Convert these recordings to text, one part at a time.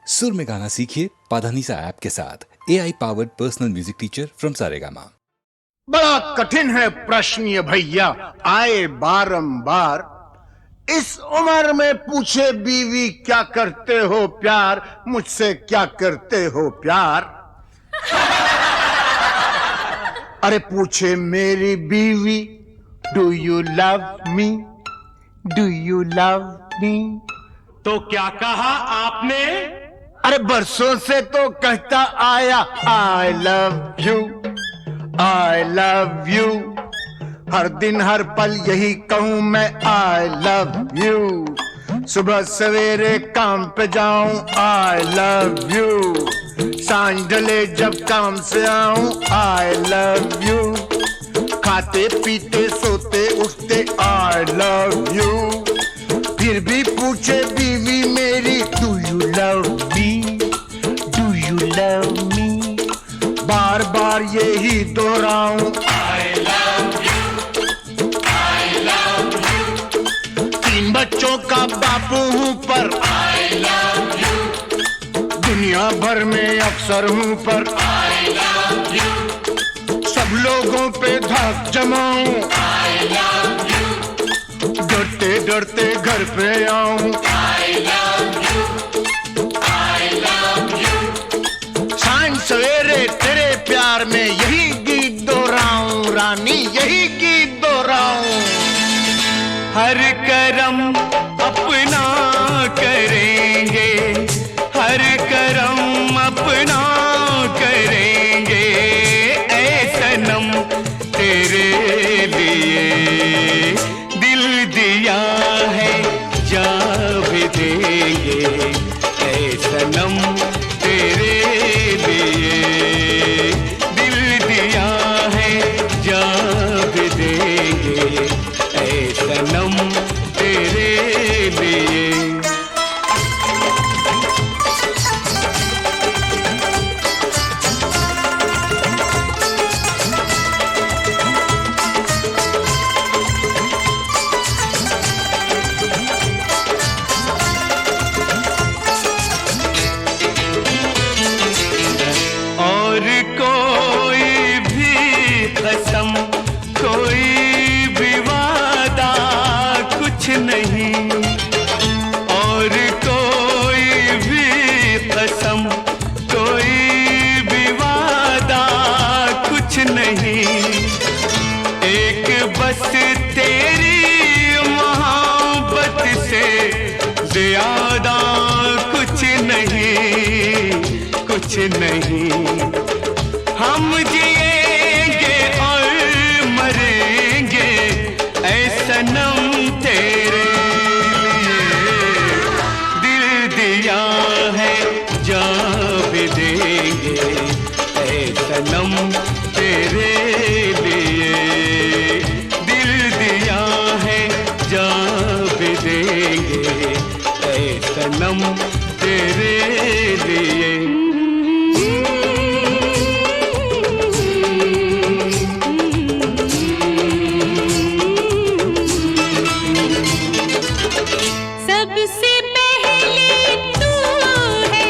सुर में गाना सीखिए पाधानीसा ऐप के साथ। AI powered personal music teacher from Saregama. बड़ा कठिन है प्रश्न ये भैया, आए बारंबार। इस उम्र में पूछे बीवी क्या करते हो प्यार, मुझसे क्या करते हो प्यार। अरे पूछे मेरी बीवी, do you love me, do you love मी। तो क्या कहा आपने? अरे बरसों से तो कहता आया I love you, I love you. हर दिन हर पल यही कहूं मैं आई लव यू। सुबह सवेरे काम पे जाऊं आई लव यू, सांझ ढले जब काम से आऊं आई लव यू। खाते पीते सोते उठते आई लव यू। फिर भी पूछे बीवी मेरी do you love me, do you love me. बार बार यही दोहराऊं I love you, I love you. 3 बच्चों का बापू हूं पर आई लव यू। दुनिया भर में अफसर हूं पर आई लव यू। सब लोगों पे धाक जमाऊं आई लव यू। डरते डरते घर पे आऊं आई love you, I love you. सांझ सवेरे तेरे प्यार में यही गीत दोहराऊं रानी, यही गीत दोहराऊं। हर करम अपना करेंगे, हर करम अपना करेंगे। ऐ सनम तेरे लिए दिल दिया है, जा भी देंगे। ऐ सनम तेरे लिए दिल दिया है, जा भी देंगे। ऐ सनम तेरे लिए। और कोई भी कसम, कोई भी वादा कुछ नहीं। और कोई भी कसम, कोई भी वादा कुछ नहीं। एक बस तेरी मोहब्बत से ज़्यादा कुछ नहीं, कुछ नहीं। हम जिएंगे और मरेंगे ऐ सनम तेरे लिए। दिल दिया है, जा भी देंगे ऐ सनम तेरे लिए। दिल दिया है, जा भी देंगे ऐ सनम तेरे लिए। सबसे पहले तू है,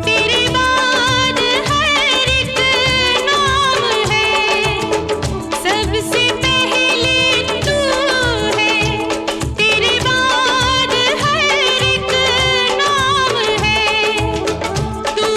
तेरे बाद हर एक नाम है। सबसे पहले तू है, तेरे बाद हर एक नाम है। तू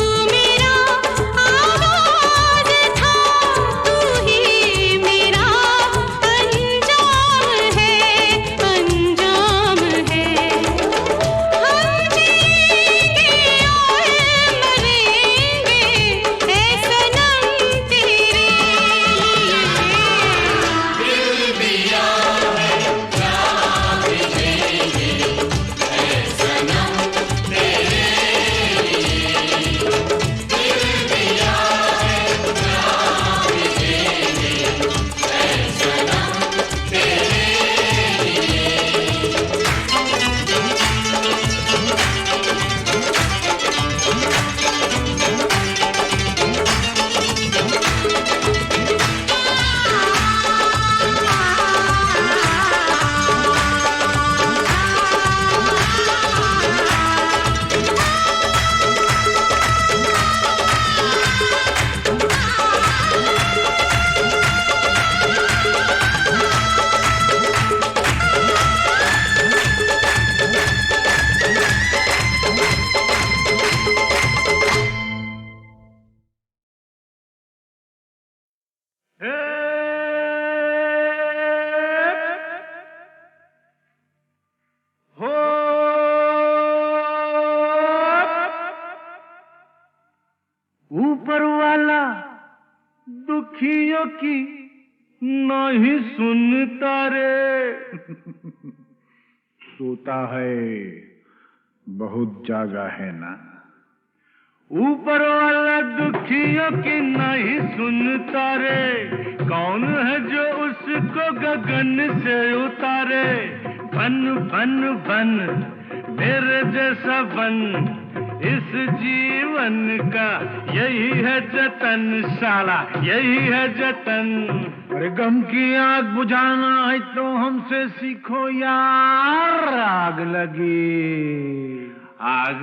दुखियों की नहीं सुनता रे। सोता है बहुत जागा है ना, ऊपर वाला दुखियों की नहीं सुनता रे। कौन है जो उसको गगन से उतारे। बन बन बन मेरे जैसा बन, इस जीवन का यही है जतन, साला यही है जतन। अरे गम की आग बुझाना है तो हमसे सीखो यार। आग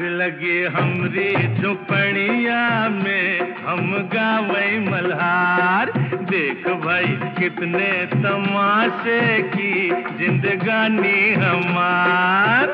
लगी हमरी झुपड़िया में, हम गावई मल्हार। देख भाई कितने तमाशे की जिंदगानी हमार।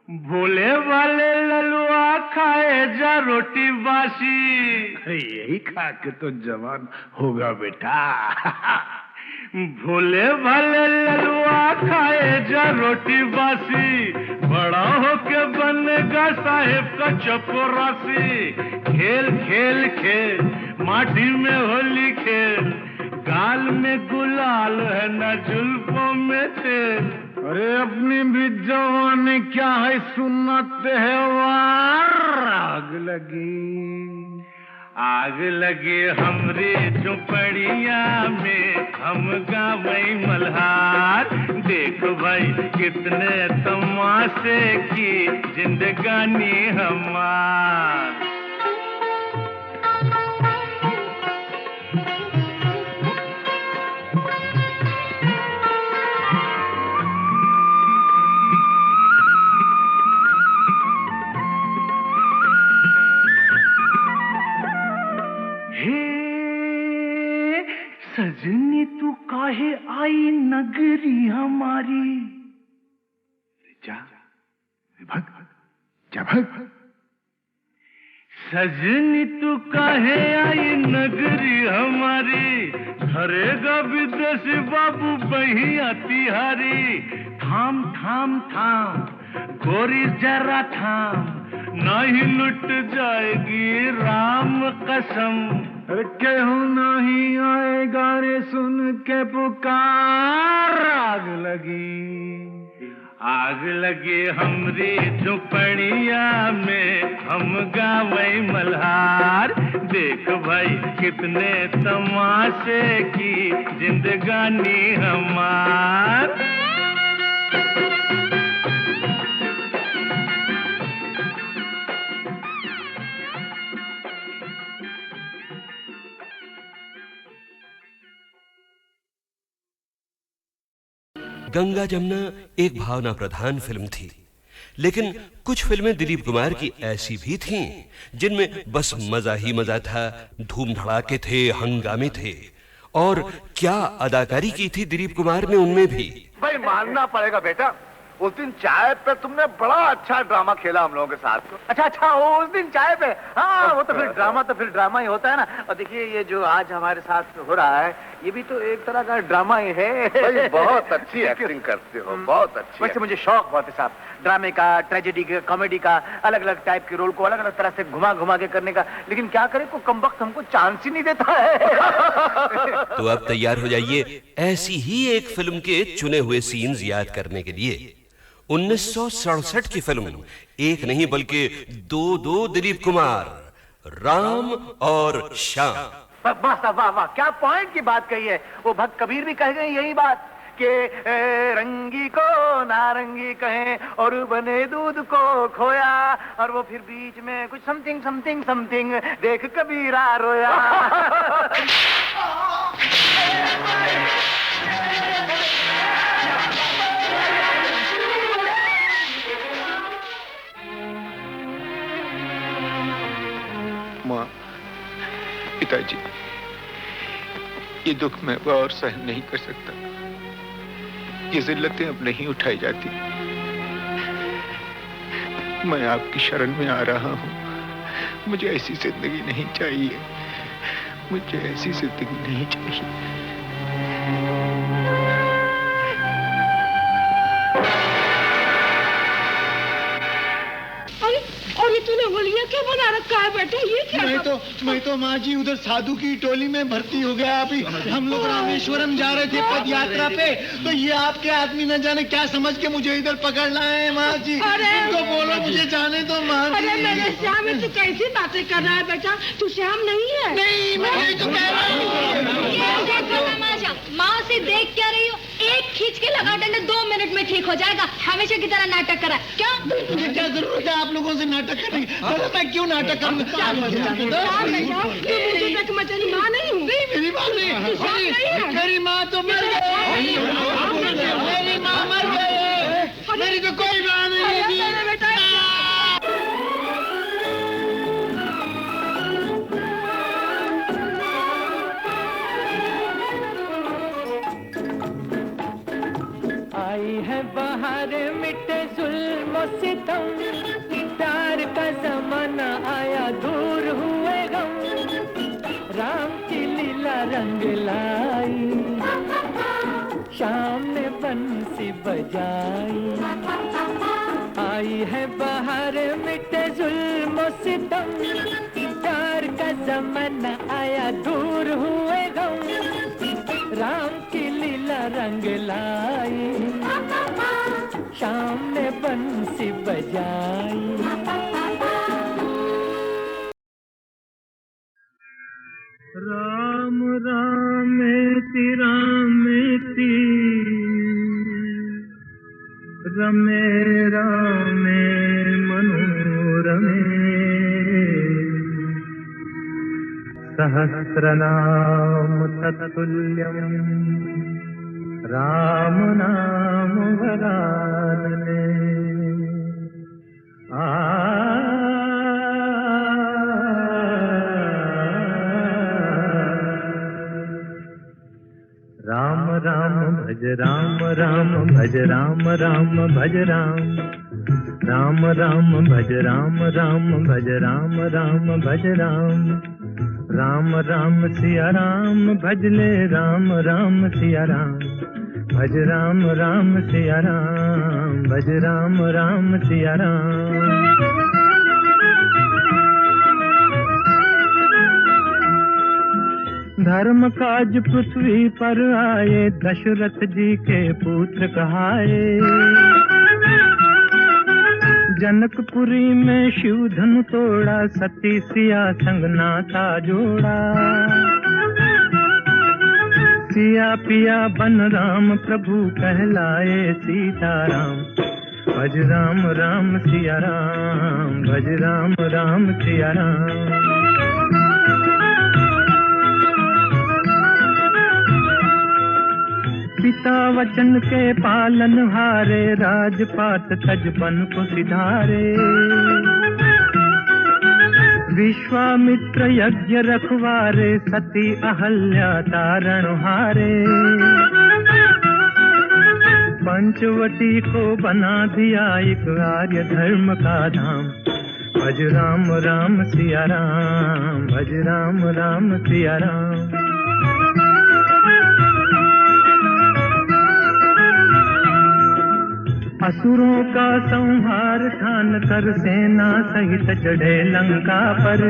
भोले वाले ललुआ खाए जा रोटी बासी। यही खा के तो जवान होगा बेटा। भोले वाले ललुआ खाए जा रोटी बासी, बड़ा होके बनेगा साहेब का चपरासी। खेल खेल खेल माटी में होली खेल, गाल में गुलाल है न जुल्फों में तेल। अरे अपनी भी जवानी क्या है सुनाते हैं वार। आग लगी हमरी झुपड़िया में, हम गावई मल्हार। देख भाई कितने तमाशे की जिंदगानी हमार। सजनी तू काहे आई नगरी हमारी। जा भग। सजनी तू काहे आई नगरी हमारी, धरेगा विदेशी बाबू बहिया तिहारी। थाम थाम थाम गोरी जरा थाम, नहीं लुट जाएगी राम कसम। अरे केहू नहीं आएगा रे सुन के पुकार। आग लगी हमरी झुपड़िया में, हम गावई मल्हार। देख भाई कितने तमाशे की जिंदगानी हमार। गंगा जमुना एक भावना प्रधान फिल्म थी, लेकिन कुछ फिल्में दिलीप कुमार की ऐसी भी थीं जिनमें बस मजा ही मजा था, धूम धड़ाके थे, हंगामे थे। और क्या अदाकारी की थी दिलीप कुमार ने उनमें भी। भाई मानना पड़ेगा बेटा, उस दिन चाय पे तुमने बड़ा अच्छा ड्रामा खेला हम लोगों के साथ। अच्छा उस दिन चाय पे। हाँ वो तो फिर ड्रामा ही होता है ना। और देखिए ये जो आज हमारे साथ हो रहा है, ये भी तो एक तरह का ड्रामा ही है। भाई बहुत अच्छी एक्टिंग करते हो, बहुत अच्छी। वैसे मुझे शौक बहुत है साहब, ड्रामे का, ट्रेजेडी का, कॉमेडी का, अलग अलग टाइप के रोल को अलग अलग तरह से घुमा घुमा के करने का। लेकिन क्या करे, को कमबख्त हमको चांस ही नहीं देता है। तो अब तैयार हो जाइए ऐसी ही एक फिल्म के चुने हुए सीन्स याद करने के लिए। 1967 की फिल्म, एक नहीं बल्कि दो दिलीप कुमार, राम और श्याम। वाह वाह वाह, क्या पॉइंट की बात कही है। वो भक्त कबीर भी कह गए यही बात कि रंगी को नारंगी कहें और बने दूध को खोया, और वो फिर बीच में कुछ समथिंग समथिंग समथिंग देख कबीरा रोया। माँ, पिताजी, ये दुख मैं और सहन नहीं कर सकता। ये जिल्लतें अब नहीं उठाई जाती। मैं आपकी शरण में आ रहा हूँ। मुझे ऐसी जिंदगी नहीं चाहिए, मुझे ऐसी जिंदगी नहीं चाहिए। और ये तूने होलिया क्या बना रखा है बेटा? ये क्या? मैं तो माँ जी उधर साधु की टोली में भर्ती हो गया। अभी हम लोग रामेश्वरम जा रहे थे पद यात्रा पे, तो ये आपके आदमी न जाने क्या समझ के मुझे इधर पकड़ लाए हैं माँ जी। अरे तो बोलो मुझे जाने दो माँ जी। अरे मेरे श्याम, तू कैसी बातें कर रहा है बेटा? तू श्याम नहीं है। नहीं, मैं नहीं तो कह रहा हूँ। माँ से देख क्या रही हो? एक खींच के लगा डंडा 2 मिनट में ठीक हो जाएगा। हमेशा की तरह नाटक करा क्या? मुझे क्या जरूरत है आप लोगों से नाटक करने की? मैं क्यों नाटक करूँ? मेरी माँ नहीं हूँ। मेरी माँ नहीं, मेरी माँ तो मर गई। मेरी माँ मर गई, मेरी तो कोई माँ नहीं है। आई है बाहर मिटे जुल्म सितम, प्यार का जमाना आया दूर हुए गम, राम की लीला रंग लाई, शाम ने बंसी बजाई। आई है बाहर मिटे जुल्म सितम, प्यार का जमाना आया दूर हुए गम, राम की लीला रंग लाई, शाम ने बंसी बजाई। राम रामेति रामेति रमे रामे मनोरमे, सहस्रनाम तत्तुल्यं राम नाम वरानने। राम राम भज राम राम भज राम राम भज राम, राम राम भज राम राम भज राम राम भज राम, राम राम सिया राम भजले राम राम सिया राम, भज राम राम सिया राम, भज राम राम सिया राम। धर्म काज पृथ्वी पर आए, दशरथ जी के पुत्र कहाए, जनकपुरी में शिव धनु तोड़ा, सती सिया संग नाता जोड़ा, सिया पिया बन राम प्रभु कहलाए सीताराम, भज राम राम सिया राम, भज राम राम सिया राम। पिता वचन के पालन हारे, राजपाट तज बन को सिधारे, विश्वामित्र यज्ञ रखवारे, सती अहल्या तारण हारे, पंचवटी को बना दिया एक आर्य धर्म का धाम, भज राम राम सिया राम, भज राम राम सिया राम। असुरों का संहार ठान कर सेना सहित चढ़े लंका पर,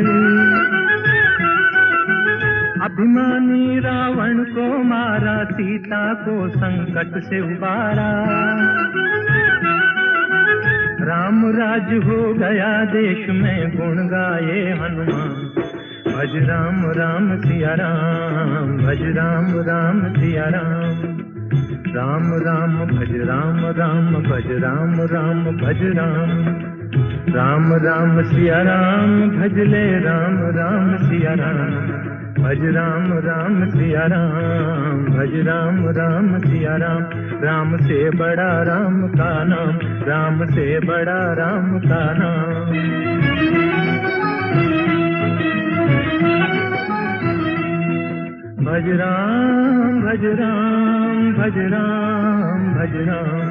अभिमानी रावण को मारा, सीता को संकट से उबारा, राम राज हो गया देश में गुण गाए हनुमान, भज राम राम सिया राम, भज राम राम सिया राम, राम राम भज राम राम भज राम राम भज राम, राम राम सिया राम भजले राम राम सिया राम, भज राम राम सिया राम, भज राम राम सिया राम, राम से बड़ा राम का नाम, राम से बड़ा राम का नाम। भज राम भज राम भज राम भज राम,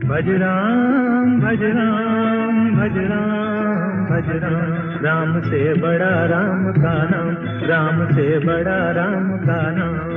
भज राम भज राम भज राम भज राम, राम से बड़ा राम का नाम, राम से बड़ा राम का नाम।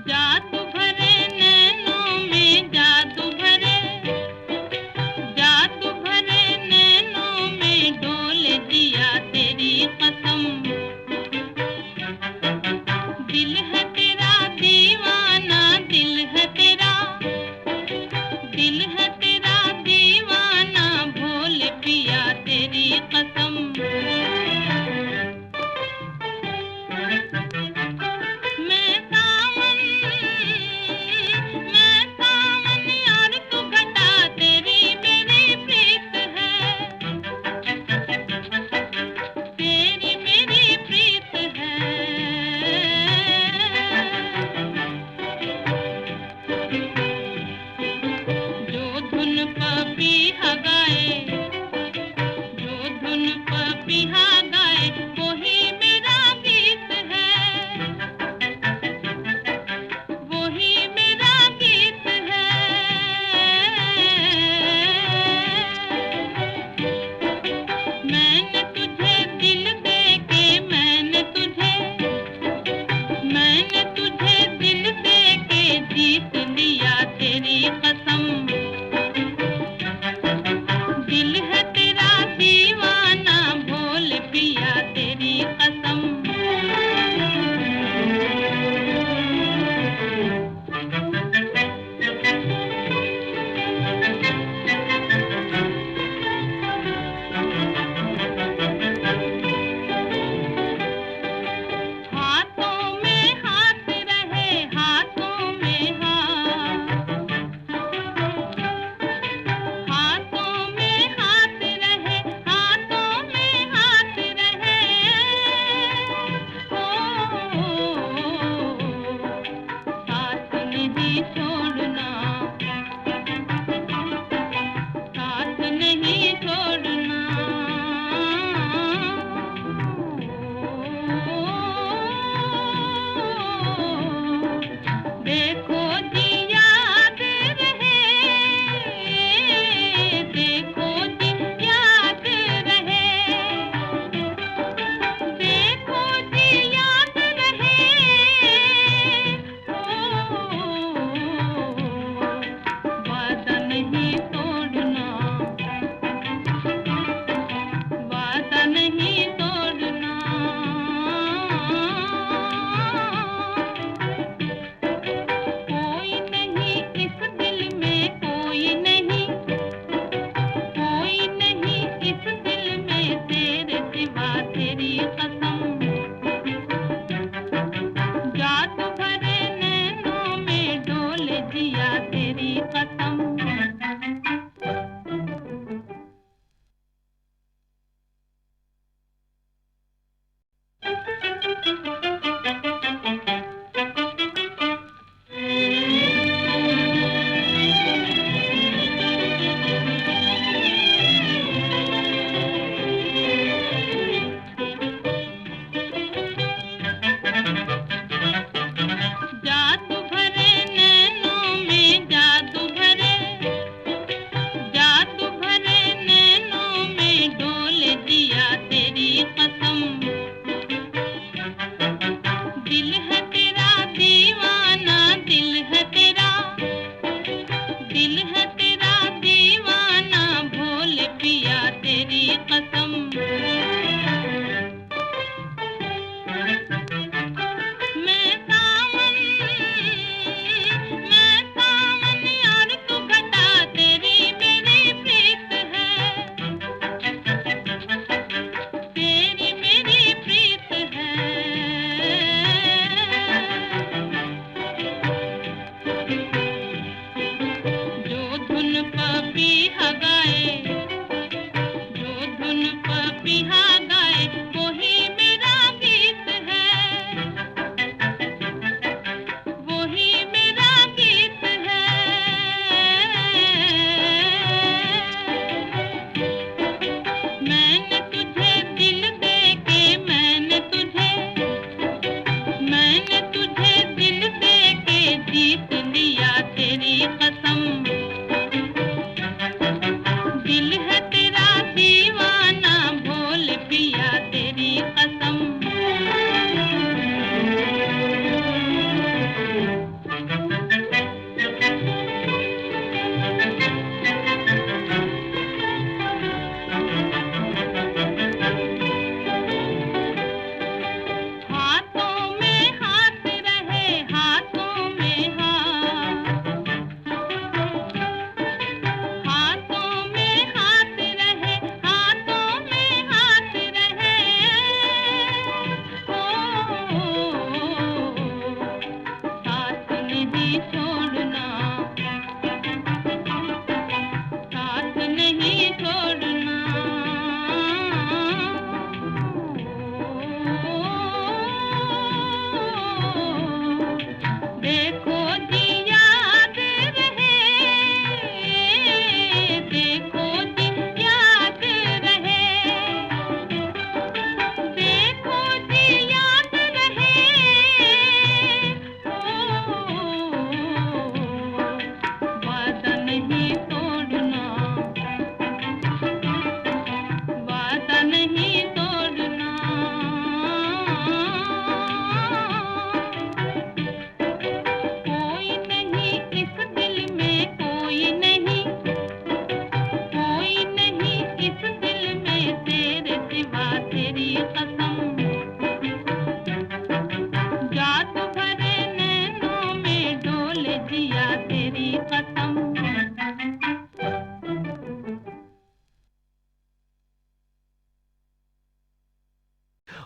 जादू भरे नैनों में जादू भरे,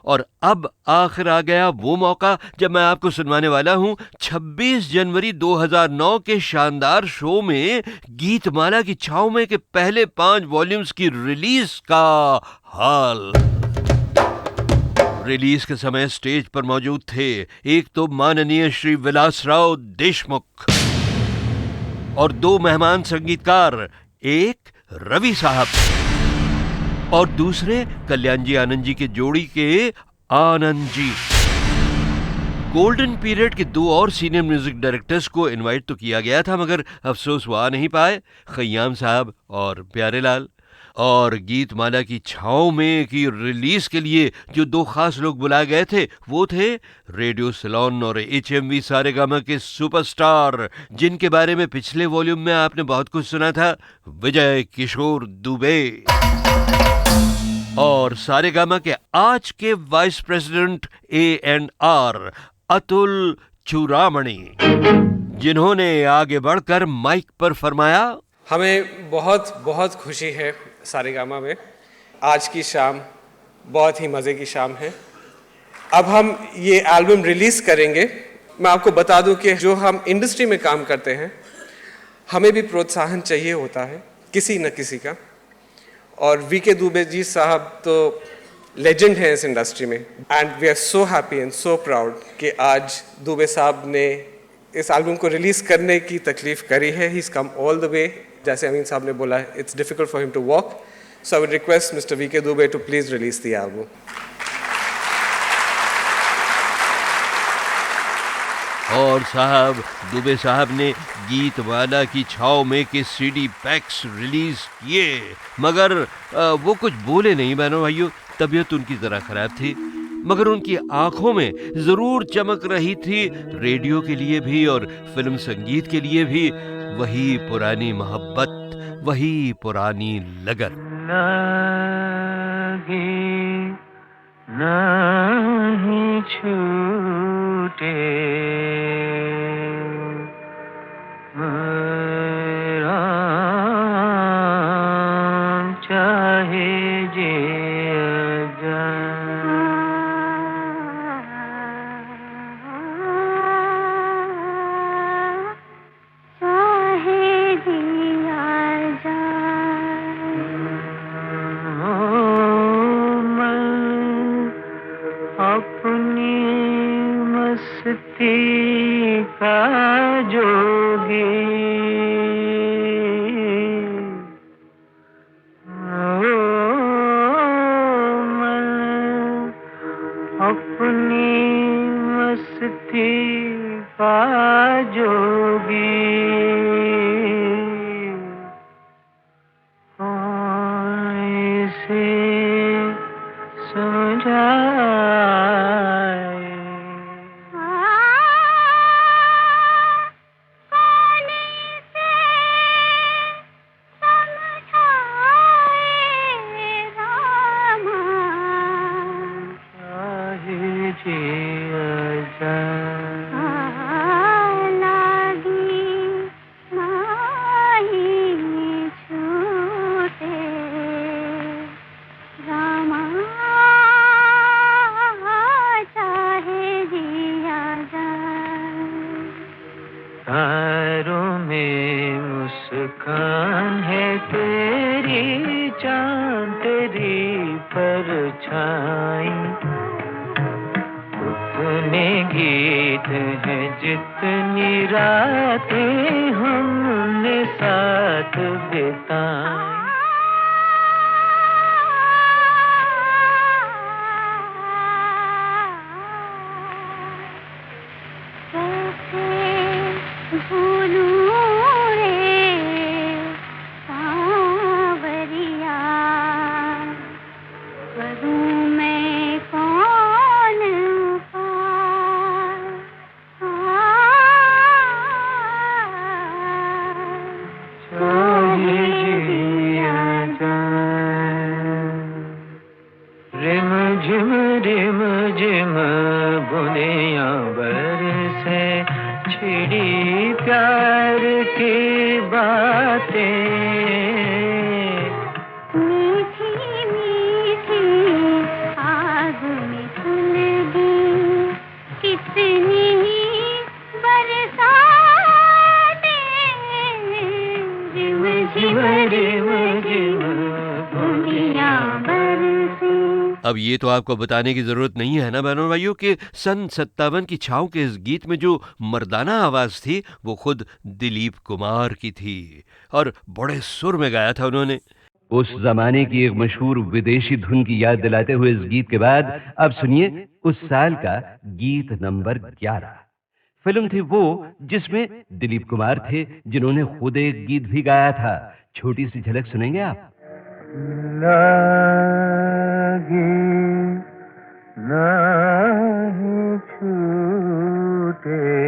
और अब आखिर आ गया वो मौका जब मैं आपको सुनवाने वाला हूं 26 जनवरी 2009 के शानदार शो में गीतमाला की छाव में के पहले 5 वॉल्यूम्स की रिलीज का हाल। रिलीज के समय स्टेज पर मौजूद थे एक तो माननीय श्री विलासराव देशमुख और 2 मेहमान संगीतकार, एक रवि साहब और दूसरे कल्याण जी आनंद जी के जोड़ी के आनंद जी। गोल्डन पीरियड के 2 और सीनियर म्यूजिक डायरेक्टर्स को इनवाइट तो किया गया था, मगर अफसोस वो आ नहीं पाए, खय्याम साहब और प्यारेलाल। और गीतमाला की छाव में की रिलीज के लिए जो 2 खास लोग बुलाए गए थे वो थे रेडियो सिलोन और HMV सारेगामा के सुपरस्टार, जिनके बारे में पिछले वॉल्यूम में आपने बहुत कुछ सुना था, विजय किशोर दुबे। और सारेगामा के आज के वाइस प्रेसिडेंट A&R अतुल चूड़ामणि, जिन्होंने आगे बढ़कर माइक पर फरमाया, हमें बहुत बहुत खुशी है सारेगामा में। आज की शाम बहुत ही मज़े की शाम है। अब हम ये एल्बम रिलीज़ करेंगे। मैं आपको बता दूं कि जो हम इंडस्ट्री में काम करते हैं, हमें भी प्रोत्साहन चाहिए होता है किसी न किसी का। और VK दुबे जी साहब तो लेजेंड हैं इस इंडस्ट्री में, and we are so happy and so proud कि आज दुबे साहब ने इस एल्बम को रिलीज़ करने की तकलीफ़ करी है। He is come all the way. जैसे अमीन साहब ने बोला, it's difficult for him to walk, so I would request mister VK Dubey to please release the album. और साहब दुबे साहब ने गीतमाला की छाव में के CD पैक्स रिलीज किए, मगर वो कुछ बोले नहीं बहनों भाइयों। तबीयत उनकी ज़रा खराब थी, मगर उनकी आंखों में जरूर चमक रही थी रेडियो के लिए भी और फिल्म संगीत के लिए भी वही पुरानी मोहब्बत, वही पुरानी लगन। लागे नहीं छूटे मेरा चाहे जे का जोगी अपनी मस्ती का जोगी से समझाए तारों में मुस्कान है तेरी, चांद तेरी परछाई, उतने गीत हैं जितनी रातें हमने साथ बिताई। चाहे जी अब ये तो आपको बताने की जरूरत नहीं है ना बहनों भाइयों कि सन 57 की छाँव के इस गीत में जो मर्दाना आवाज थी वो खुद दिलीप कुमार की थी और बड़े सुर में गाया था उन्होंने। उस जमाने की एक मशहूर विदेशी धुन की याद दिलाते हुए इस गीत के बाद अब सुनिए उस साल का गीत नंबर 11। फिल्म थी वो जिसमें दिलीप कुमार थे, जिन्होंने खुद एक गीत भी गाया था। छोटी सी झलक सुनेंगे आप? लागी नहीं छूटे